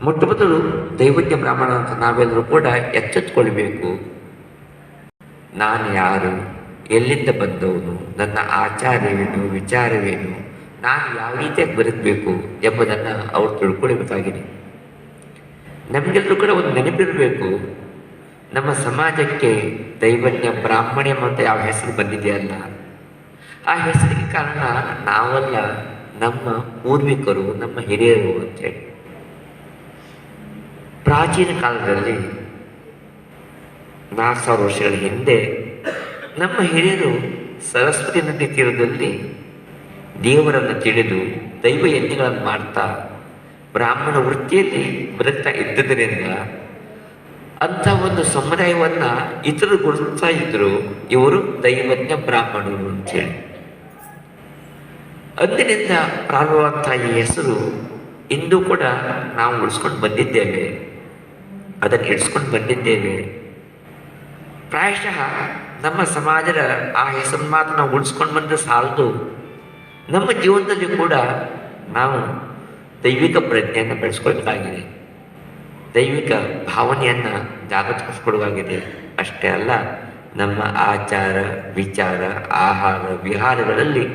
ಮೊಟ್ಟ ಮೊದಲು ದೈವಜ್ಞ ಬ್ರಾಹ್ಮಣ ಅಂತ ನಾವೆಲ್ಲರೂ ಕೂಡ ಎಚ್ಚೆತ್ತುಕೊಳ್ಬೇಕು. ನಾನು ಯಾರು, ಎಲ್ಲಿಂದ ಬಂದವನು, ನನ್ನ ಆಚಾರವೇನು, ವಿಚಾರವೇನು, ನಾನು ಯಾವ ರೀತಿಯಾಗಿ ಬದುಕಬೇಕು ಎಂಬುದನ್ನು ಅವರು ತಿಳ್ಕೊಳ್ಬೇಕಾಗಿದೆ. ನಮಗೆಲ್ಲರೂ ಕೂಡ ಒಂದು ನೆನಪಿರಬೇಕು, ನಮ್ಮ ಸಮಾಜಕ್ಕೆ ದೈವಜ್ಞ ಬ್ರಾಹ್ಮಣ್ಯ ಅಂತ ಯಾವ ಹೆಸರು ಬಂದಿದೆಯಲ್ಲ, ಆ ಹೆಸರಿಗೆ ಕಾರಣ ನಾವಲ್ಲ, ನಮ್ಮ ಪೂರ್ವಿಕರು, ನಮ್ಮ ಹಿರಿಯರು ಅಂತೇಳಿ. ಪ್ರಾಚೀನ ಕಾಲದಲ್ಲಿ 4000 ವರ್ಷಗಳ ಹಿಂದೆ ನಮ್ಮ ಹಿರಿಯರು ಸರಸ್ವತಿ ನದಿ ತೀರದಲ್ಲಿ ದೇವರನ್ನು ತಿಳಿದು ದೈವ ಯಜ್ಞಗಳನ್ನು ಮಾಡ್ತಾ ಬ್ರಾಹ್ಮಣ ವೃತ್ತಿಯಲ್ಲಿ ಬದುಕ್ತಾ ಇದ್ದುದರಿಂದ ಅಂಥ ಒಂದು ಸಮುದಾಯವನ್ನು ಇತರರು ಗುರುತಿಸ್ತಾ ಇದ್ರು, ಇವರು ದೈವಜ್ಞ ಬ್ರಾಹ್ಮಣರು ಅಂತೇಳಿ. ಅಂದಿನಿಂದ ಪ್ರಾರಂಭವಾದಂಥ ಈ ಹೆಸರು ಇಂದು ಕೂಡ ನಾವು ಉಳಿಸ್ಕೊಂಡು ಬಂದಿದ್ದೇವೆ, ಅದನ್ನು ಇಡಿಸ್ಕೊಂಡು ಬಂದಿದ್ದೇವೆ. ಪ್ರಾಯಶಃ ನಮ್ಮ ಸಮಾಜದ ಆ ಹೆಸರು ಮಾತ್ರ ನಾವು ಉಳಿಸ್ಕೊಂಡು ಬಂದರೆ ಸಾಲದು, ನಮ್ಮ ಜೀವನದಲ್ಲಿ ಕೂಡ ನಾವು ದೈವಿಕ ಪ್ರಜ್ಞೆಯನ್ನು ಬೆಳೆಸ್ಕೊಳ್ಬೇಕಾಗಿದೆ, ದೈವಿಕ ಭಾವನೆಯನ್ನು ಜಾಗೃತಗೊಳಿಸ್ಕೊಳ್ಬೇಕಾಗಿದೆ. ಅಷ್ಟೇ ಅಲ್ಲ, ನಮ್ಮ ಆಚಾರ ವಿಚಾರ ಆಹಾರ ವಿಹಾರಗಳಲ್ಲಿ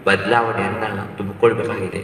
ಬದಲಾವಣೆಯನ್ನು ತುಂಬಿಕೊಳ್ಬೇಕಾಗಿದೆ.